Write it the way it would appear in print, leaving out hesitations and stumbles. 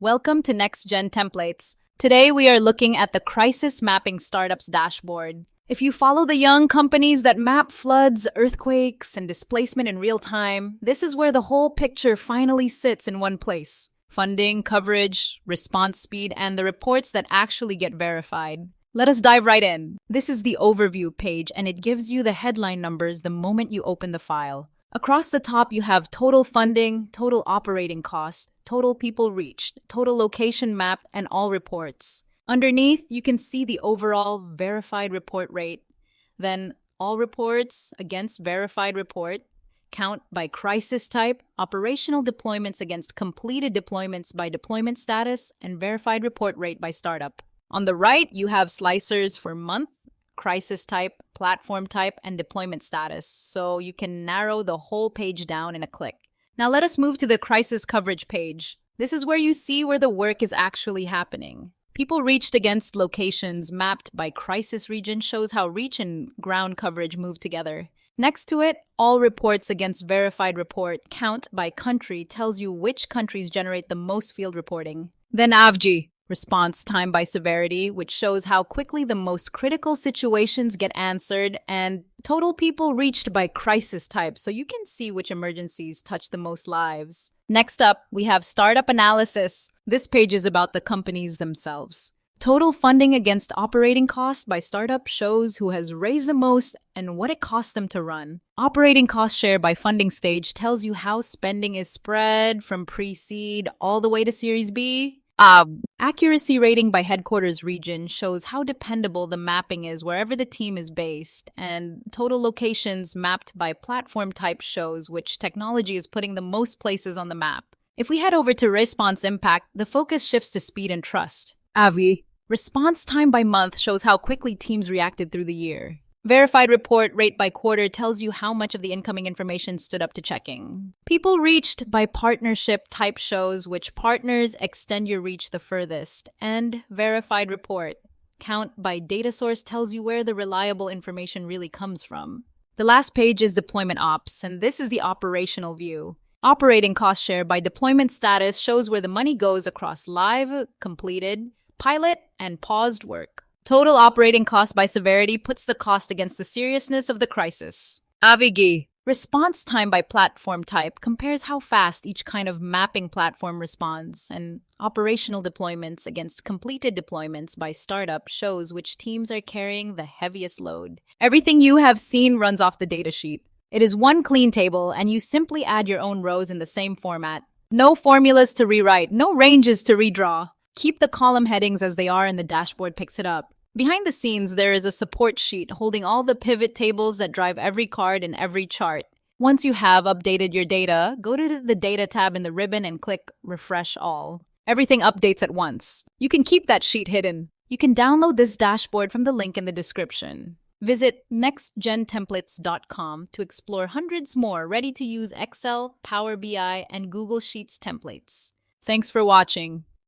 Welcome to Next Gen Templates. Today we are looking at the Crisis Mapping Startups dashboard. If you follow the young companies that map floods, earthquakes, and displacement in real time, this is where the whole picture finally sits in one place. Funding, coverage, response speed, and the reports that actually get verified. Let us dive right in. This is the overview page, and it gives you the headline numbers the moment you open the file. Across the top, you have total funding, total operating cost, total people reached, total location mapped, and all reports. Underneath, you can see the overall verified report rate. Then, all reports against verified report, count by crisis type, operational deployments against completed deployments by deployment status, and verified report rate by startup. On the right, you have slicers for month, crisis type, platform type, and deployment status, so you can narrow the whole page down in a click. Now let us move to the crisis coverage page. This is where you see where the work is actually happening. People reached against locations mapped by crisis region shows how reach and ground coverage move together. Next to it, all reports against verified report count by country tells you which countries generate the most field reporting. Then AVG, response time by severity, which shows how quickly the most critical situations get answered, and total people reached by crisis type, so you can see which emergencies touch the most lives. Next up, we have startup analysis. This page is about the companies themselves. Total funding against operating costs by startup shows who has raised the most and what it costs them to run. Operating cost share by funding stage tells you how spending is spread from pre-seed all the way to Series B. Accuracy rating by headquarters region shows how dependable the mapping is wherever the team is based, and total locations mapped by platform type shows which technology is putting the most places on the map. If we head over to response impact, the focus shifts to speed and trust. AVI. Response time by month shows how quickly teams reacted through the year. Verified report rate by quarter tells you how much of the incoming information stood up to checking. People reached by partnership type shows which partners extend your reach the furthest. And verified report count by data source tells you where the reliable information really comes from. The last page is deployment ops, and this is the operational view. Operating cost share by deployment status shows where the money goes across live, completed, pilot, and paused work. Total operating cost by severity puts the cost against the seriousness of the crisis. AVG. Response time by platform type compares how fast each kind of mapping platform responds, and operational deployments against completed deployments by startup shows which teams are carrying the heaviest load. Everything you have seen runs off the datasheet. It is one clean table, and you simply add your own rows in the same format. No formulas to rewrite, no ranges to redraw. Keep the column headings as they are and the dashboard picks it up. Behind the scenes, there is a support sheet holding all the pivot tables that drive every card and every chart. Once you have updated your data, go to the Data tab in the ribbon and click Refresh All. Everything updates at once. You can keep that sheet hidden. You can download this dashboard from the link in the description. Visit nextgentemplates.com to explore hundreds more ready-to-use Excel, Power BI, and Google Sheets templates. Thanks for watching.